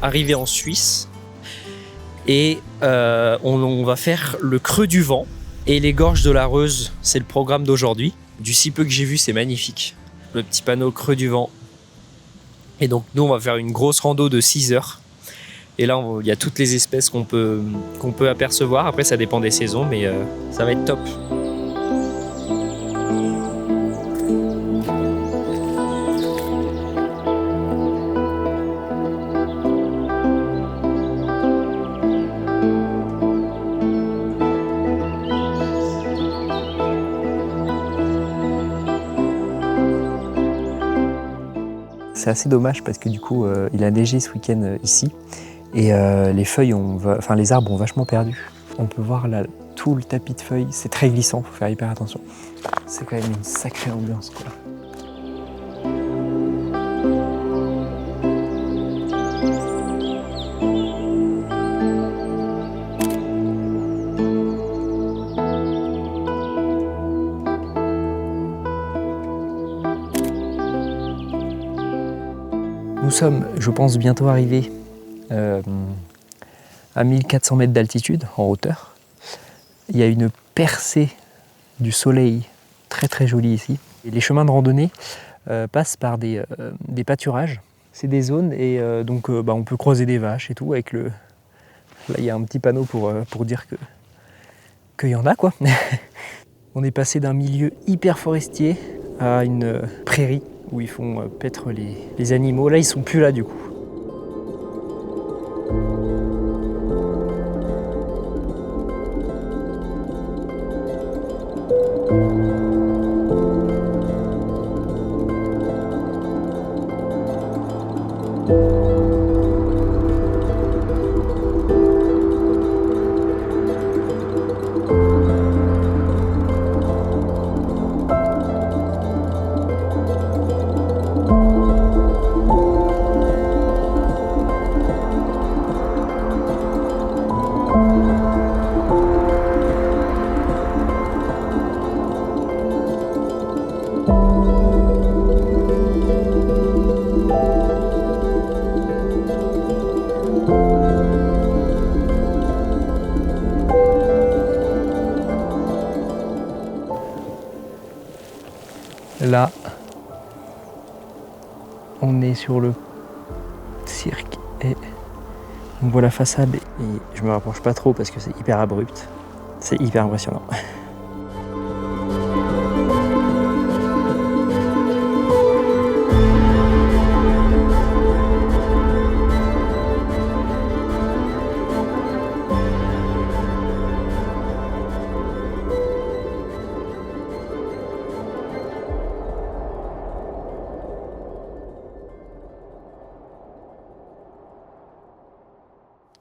arriver en Suisse et on va faire le creux du vent et les gorges de la Reuse, c'est le programme d'aujourd'hui. Du si peu que j'ai vu, c'est magnifique. Le petit panneau creux du vent. Et donc nous on va faire une grosse rando de 6 heures. Et là il y a toutes les espèces qu'on peut apercevoir. Après ça dépend des saisons, mais ça va être top. C'est assez dommage parce que du coup il a neigé ce week-end ici et les arbres ont vachement perdu. On peut voir là tout le tapis de feuilles, c'est très glissant, faut faire hyper attention. C'est quand même une sacrée ambiance quoi. Nous sommes, je pense, bientôt arrivés à 1400 mètres d'altitude, en hauteur. Il y a une percée du soleil très très jolie ici. Et les chemins de randonnée passent par des pâturages. C'est des zones et on peut croiser des vaches et tout. Là, il y a un petit panneau pour dire qu'il y en a, quoi. On est passé d'un milieu hyper forestier à une prairie où ils font paître les animaux. Là, ils sont plus là du coup. Là, on est sur le cirque et on voit la façade et je me rapproche pas trop parce que c'est hyper abrupt. C'est hyper impressionnant.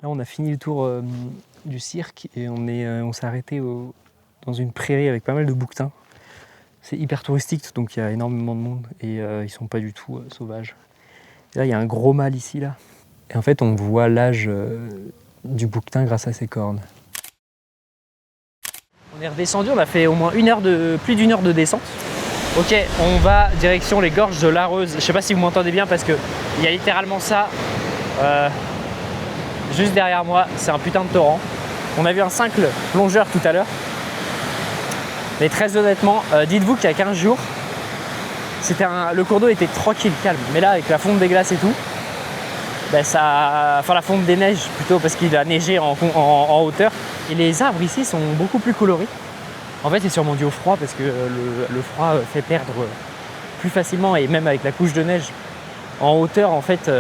Là, on a fini le tour du cirque et on s'est arrêté dans une prairie avec pas mal de bouquetins. C'est hyper touristique, donc il y a énormément de monde et ils sont pas du tout sauvages. Et là, il y a un gros mâle ici, là. Et en fait, on voit l'âge du bouquetin grâce à ses cornes. On est redescendu, on a fait au moins plus d'une heure de descente. Ok, on va direction les gorges de l'Areuse. Je sais pas si vous m'entendez bien parce que il y a littéralement ça juste derrière moi. C'est un putain de torrent. On a vu un cingle plongeur tout à l'heure. Mais très honnêtement, dites-vous qu'il y a 15 jours, le cours d'eau était tranquille, calme. Mais là, avec la fonte des glaces et tout, la fonte des neiges plutôt, parce qu'il a neigé en hauteur. Et les arbres ici sont beaucoup plus colorés. En fait, c'est sûrement dû au froid, parce que le froid fait perdre plus facilement, et même avec la couche de neige en hauteur, en fait,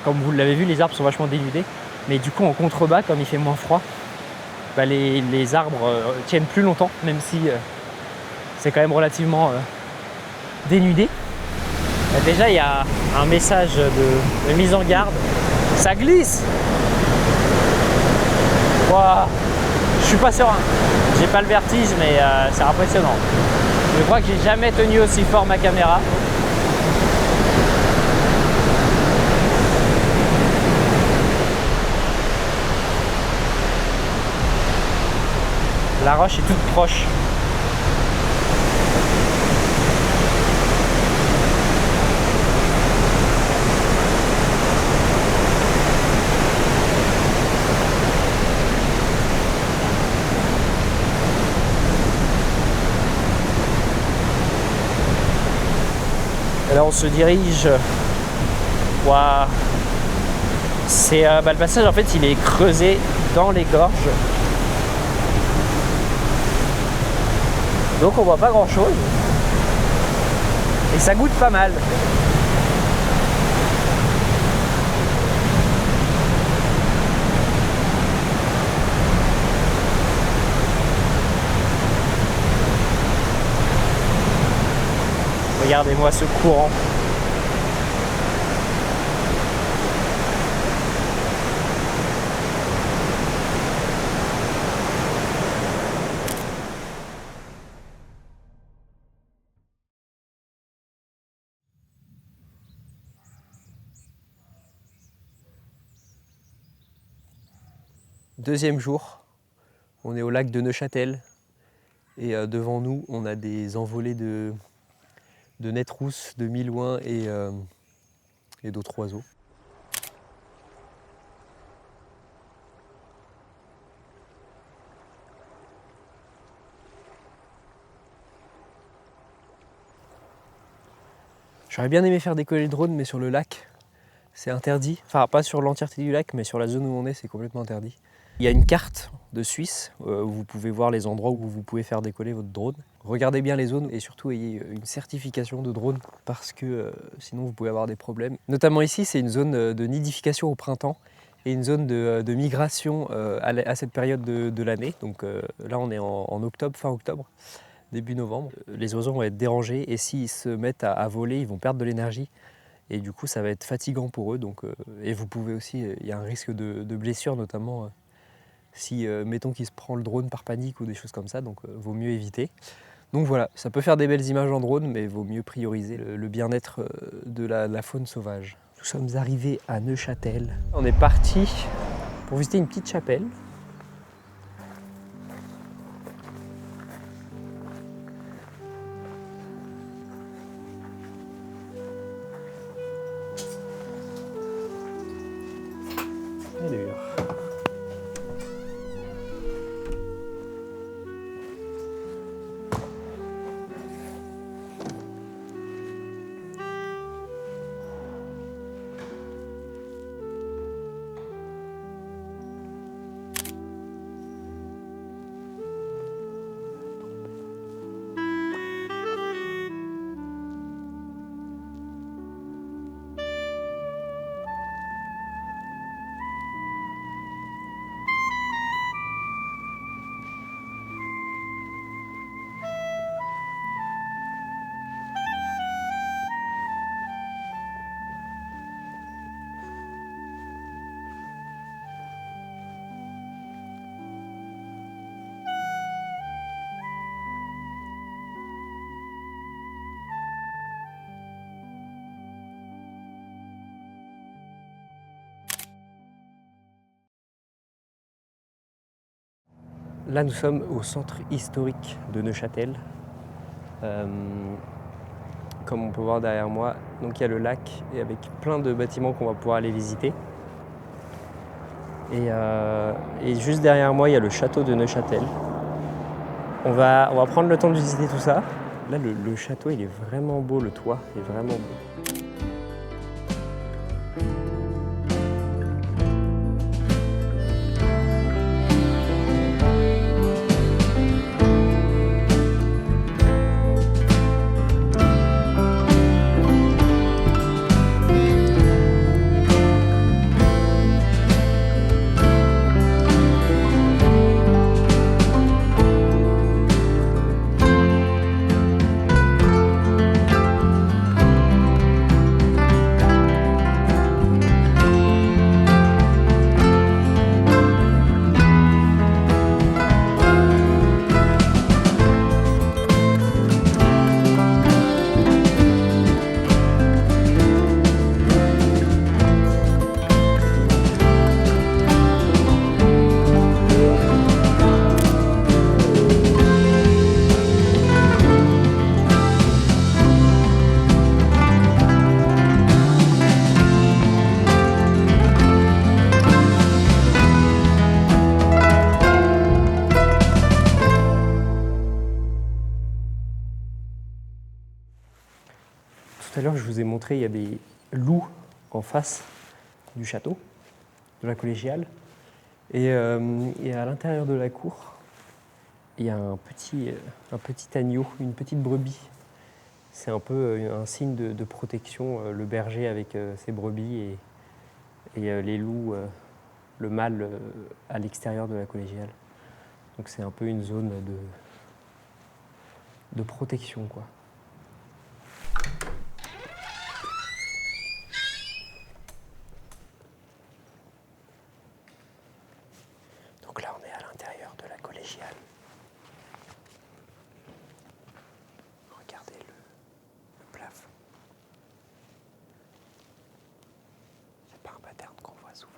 comme vous l'avez vu, les arbres sont vachement dénudés. Mais du coup, en contrebas, comme il fait moins froid, les arbres tiennent plus longtemps, même si c'est quand même relativement dénudé. Déjà, il y a un message de mise en garde. Ça glisse! Wow. Je suis pas serein. J'ai pas le vertige, mais c'est impressionnant. Je crois que j'ai jamais tenu aussi fort ma caméra. La roche est toute proche. Là on se dirige. Waouh. C'est le passage en fait il est creusé dans les gorges. Donc on voit pas grand chose. Et ça goûte pas mal. Regardez-moi ce courant. Deuxième jour, on est au lac de Neuchâtel et devant nous on a des envolées de nette-rousse, de milouin et d'autres oiseaux. J'aurais bien aimé faire décoller le drone mais sur le lac c'est interdit, enfin pas sur l'entièreté du lac mais sur la zone où on est c'est complètement interdit. Il y a une carte de Suisse où vous pouvez voir les endroits où vous pouvez faire décoller votre drone. Regardez bien les zones et surtout ayez une certification de drone parce que sinon vous pouvez avoir des problèmes. Notamment ici, c'est une zone de nidification au printemps et une zone de migration à cette période de l'année. Donc là, on est en octobre, fin octobre, début novembre. Les oiseaux vont être dérangés et s'ils se mettent à voler, ils vont perdre de l'énergie. Et du coup, ça va être fatigant pour eux. Donc, et vous pouvez aussi, il y a un risque de blessure notamment. Si, mettons qu'il se prend le drone par panique ou des choses comme ça, donc vaut mieux éviter. Donc voilà, ça peut faire des belles images en drone, mais vaut mieux prioriser le bien-être de la faune sauvage. Nous sommes arrivés à Neuchâtel. On est parti pour visiter une petite chapelle. Allure. Là, nous sommes au centre historique de Neuchâtel. Comme on peut voir derrière moi, donc il y a le lac et avec plein de bâtiments qu'on va pouvoir aller visiter. Et juste derrière moi, il y a le château de Neuchâtel. On va prendre le temps de visiter tout ça. Là, le château, il est vraiment beau, le toit est vraiment beau. je vous ai montré, il y a des loups en face du château, de la collégiale. Et à l'intérieur de la cour, il y a un petit agneau, une petite brebis. C'est un peu un signe de protection, le berger avec ses brebis et les loups, le mâle à l'extérieur de la collégiale. Donc c'est un peu une zone de protection, quoi. Donc là, on est à l'intérieur de la collégiale. Regardez le plafond. C'est pas un pattern qu'on voit souvent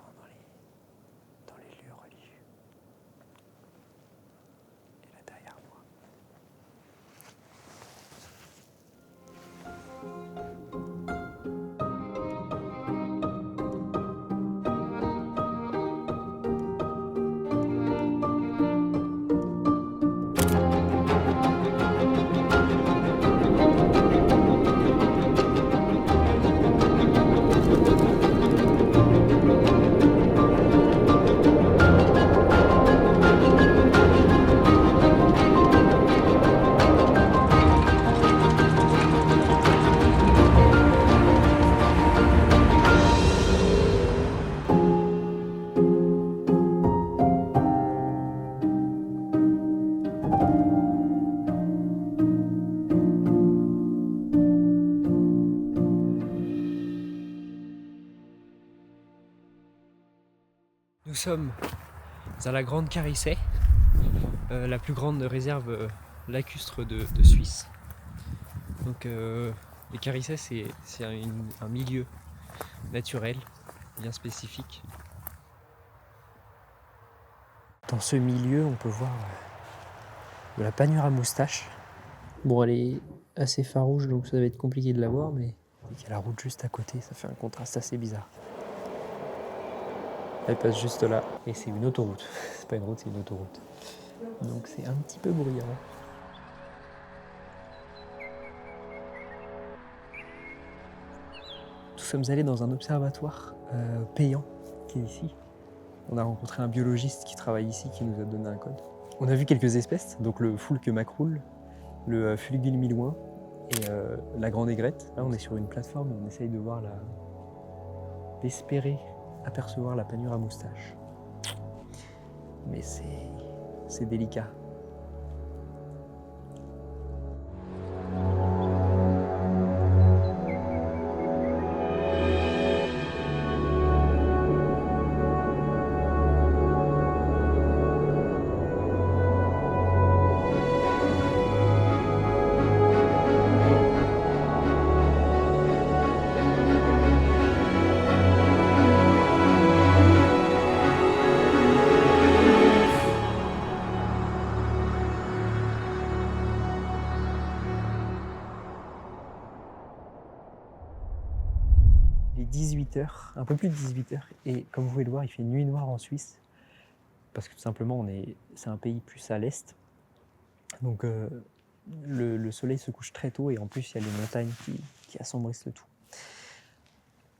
dans les lieux religieux. Et là derrière moi. Nous sommes à la Grande Carissay, la plus grande réserve lacustre de Suisse. Donc les Carissay, c'est un milieu naturel bien spécifique. Dans ce milieu, on peut voir de la panure à moustache. Bon, elle est assez farouche, donc ça va être compliqué de la voir, mais il y a la route juste à côté, ça fait un contraste assez bizarre. Elle passe juste là, et c'est une autoroute. C'est pas une route, c'est une autoroute. Donc c'est un petit peu bruyant. Nous sommes allés dans un observatoire payant qui est ici. On a rencontré un biologiste qui travaille ici, qui nous a donné un code. On a vu quelques espèces, donc le foulque macroule, le fuligule milouin et la grande aigrette. Là, on est sur une plateforme où on essaye de voir d'espérer apercevoir la panure à moustache. Mais c'est délicat. Il est 18h, un peu plus de 18h, et comme vous pouvez le voir, il fait nuit noire en Suisse, parce que tout simplement, c'est un pays plus à l'est. Donc le soleil se couche très tôt, et en plus, il y a les montagnes qui assombrissent le tout.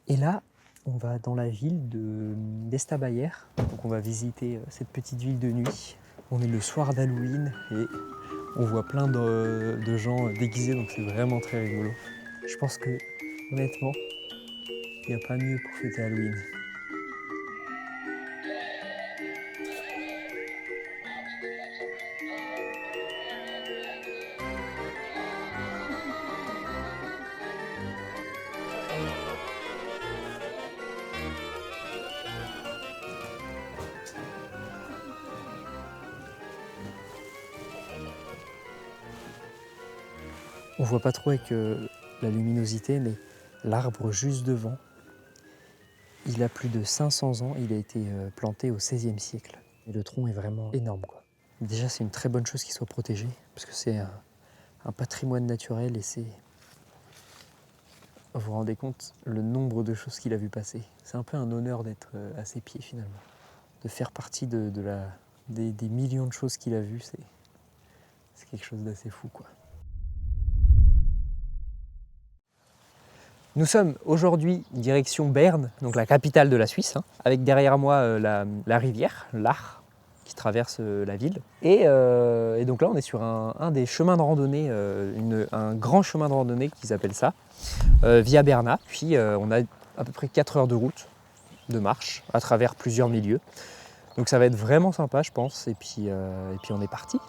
Et là, on va dans la ville d'Estabayer, donc on va visiter cette petite ville de nuit. On est le soir d'Halloween, et on voit plein de gens déguisés, donc c'est vraiment très rigolo. Je pense que, honnêtement, il n'y a pas mieux pour fêter Halloween. On voit pas trop avec la luminosité, mais l'arbre juste devant, il a plus de 500 ans, il a été planté au XVIe siècle. Et le tronc est vraiment énorme, quoi. Déjà, c'est une très bonne chose qu'il soit protégé, parce que c'est un patrimoine naturel, et vous vous rendez compte le nombre de choses qu'il a vu passer. C'est un peu un honneur d'être à ses pieds, finalement. De faire partie des millions de choses qu'il a vues, c'est quelque chose d'assez fou, quoi. Nous sommes aujourd'hui direction Berne, donc la capitale de la Suisse, hein, avec derrière moi la rivière, l'Aar, qui traverse la ville. Et donc là, on est sur un des chemins de randonnée, un grand chemin de randonnée qui s'appelle ça, Via Berna. Puis on a à peu près 4 heures de route, de marche, à travers plusieurs milieux. Donc ça va être vraiment sympa, je pense. Et puis on est parti.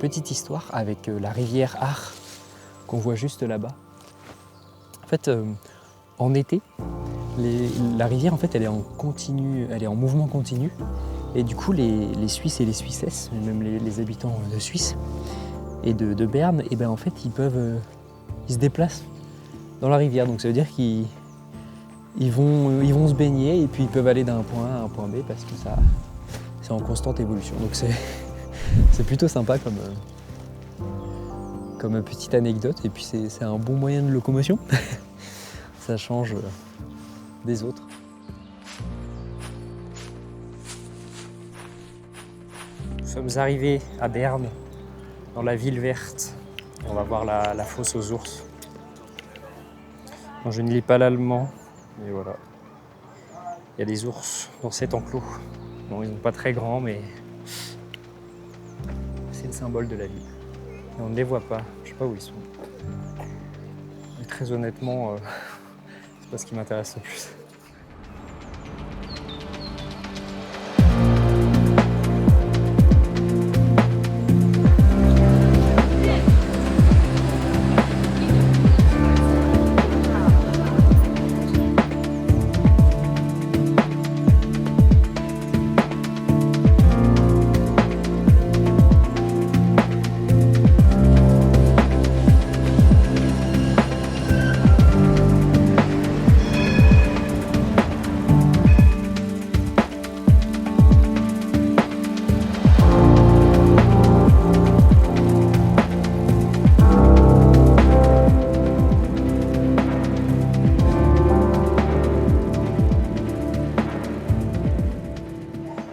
Petite histoire avec la rivière Aar qu'on voit juste là-bas. En fait, en été, la rivière en fait, elle est en mouvement continu. Et du coup, les Suisses et les Suissesses, même les habitants de Suisse et de Berne, et ben en fait, ils se déplacent dans la rivière. Donc ça veut dire qu'ils vont se baigner et puis ils peuvent aller d'un point A à un point B parce que c'est en constante évolution. Donc c'est plutôt sympa comme petite anecdote, et puis c'est un bon moyen de locomotion. Ça change des autres. Nous sommes arrivés à Berne, dans la ville verte. On va voir la fosse aux ours. Bon, je ne lis pas l'allemand, mais voilà. Il y a des ours dans cet enclos. Bon, ils ne sont pas très grands, mais c'est le symbole de la ville. Et on ne les voit pas, je ne sais pas où ils sont. Mais très honnêtement, c'est pas ce qui m'intéresse le plus.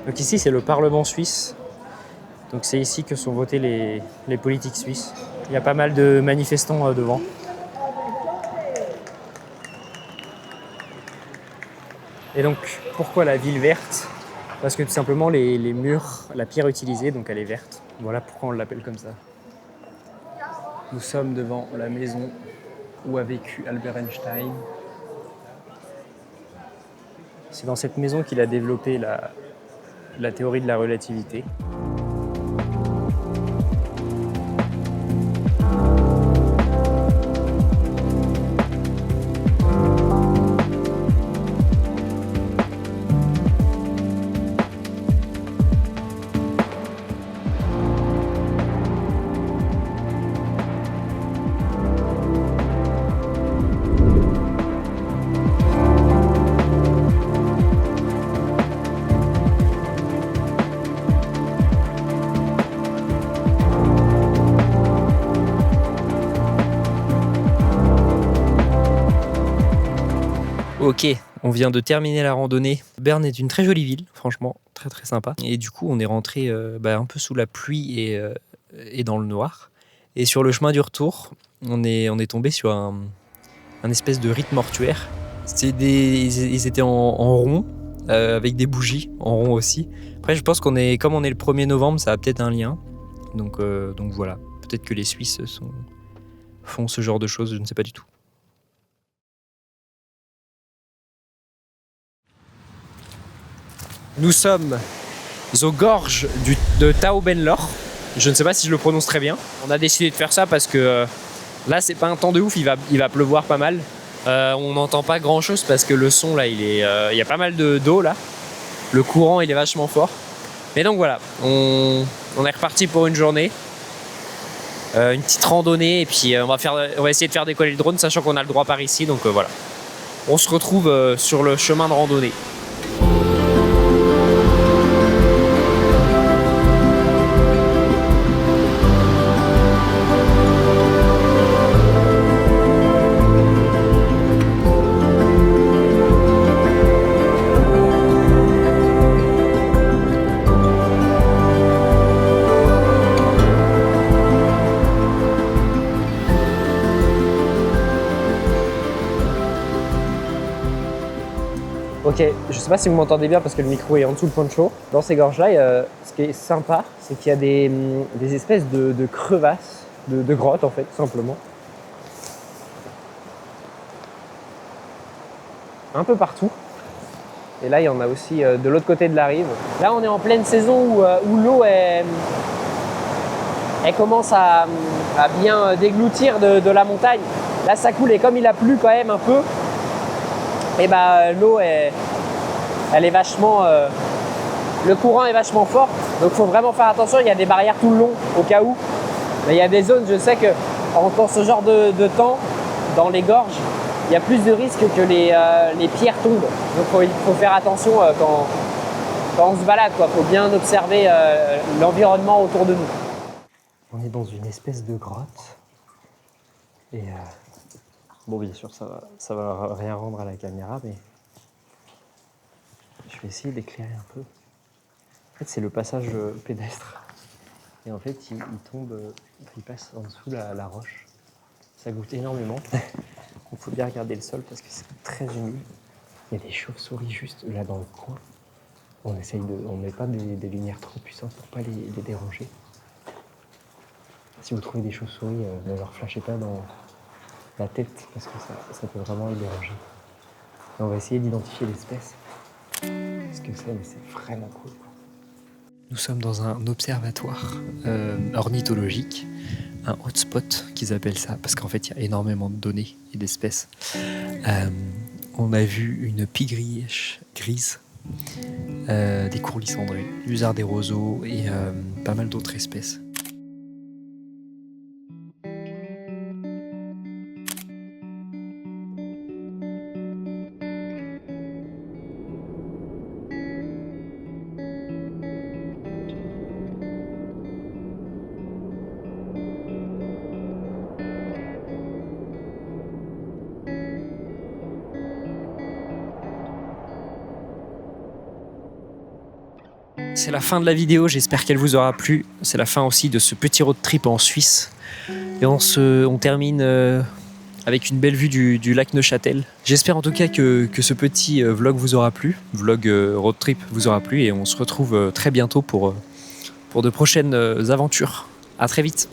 Donc ici, c'est le Parlement suisse. Donc c'est ici que sont votés les politiques suisses. Il y a pas mal de manifestants devant. Et donc, pourquoi la ville verte? Parce que tout simplement, les murs, la pierre utilisée, donc elle est verte. Voilà pourquoi on l'appelle comme ça. Nous sommes devant la maison où a vécu Albert Einstein. C'est dans cette maison qu'il a développé la théorie de la relativité. Ok, on vient de terminer la randonnée. Berne est une très jolie ville, franchement, très très sympa. Et du coup, on est rentré un peu sous la pluie et dans le noir. Et sur le chemin du retour, on est tombé sur un espèce de rite mortuaire. Ils étaient en rond, avec des bougies, en rond aussi. Après, je pense comme on est le 1er novembre, ça a peut-être un lien. Donc voilà, peut-être que les Suisses font ce genre de choses, je ne sais pas du tout. Nous sommes aux gorges de Taubenlor. Je ne sais pas si je le prononce très bien. On a décidé de faire ça parce que là, c'est pas un temps de ouf, il va pleuvoir pas mal. On n'entend pas grand chose parce que le son là, il y a pas mal d'eau là. Le courant, il est vachement fort. Mais donc voilà, on est reparti pour une journée. une petite randonnée et puis on va essayer de faire décoller le drone sachant qu'on a le droit par ici, donc voilà. On se retrouve sur le chemin de randonnée. Ok, je sais pas si vous m'entendez bien parce que le micro est en dessous le poncho. Dans ces gorges-là, ce qui est sympa, c'est qu'il y a des espèces de crevasses, de grottes en fait, tout simplement. Un peu partout. Et là, il y en a aussi de l'autre côté de la rive. Là, on est en pleine saison où l'eau elle commence à bien dégloutir de la montagne. Là, ça coule et comme il a plu quand même un peu, et bah l'eau elle est vachement le courant est vachement fort, donc il faut vraiment faire attention. Il y a des barrières tout le long au cas où, mais il y a des zones, je sais que dans ce genre de temps, dans les gorges, il y a plus de risques que les pierres tombent, donc il faut faire attention quand on se balade, quoi. Faut bien observer l'environnement autour de nous. On est dans une espèce de grotte et bon, bien sûr, ça va rien rendre à la caméra, mais je vais essayer d'éclairer un peu. En fait, c'est le passage pédestre. Et en fait, il tombe, il passe en dessous la roche. Ça goûte énormément. Il faut bien regarder le sol parce que c'est très humide. Il y a des chauves-souris juste là dans le coin. On met pas des lumières trop puissantes pour pas les déranger. Si vous trouvez des chauves-souris, ne leur flashez pas dans la tête parce que ça peut vraiment les déranger. Et on va essayer d'identifier l'espèce. Ce que c'est, mais c'est vraiment cool. Nous sommes dans un observatoire ornithologique, un hotspot qu'ils appellent ça, parce qu'en fait il y a énormément de données et d'espèces. On a vu une pie-grièche grise, des courlis cendrés, l'usard des roseaux et pas mal d'autres espèces. C'est la fin de la vidéo, j'espère qu'elle vous aura plu. C'est la fin aussi de ce petit road trip en Suisse. Et on termine avec une belle vue du lac Neuchâtel. J'espère en tout cas que ce petit vlog vous aura plu, vlog road trip vous aura plu, et on se retrouve très bientôt pour de prochaines aventures. À très vite.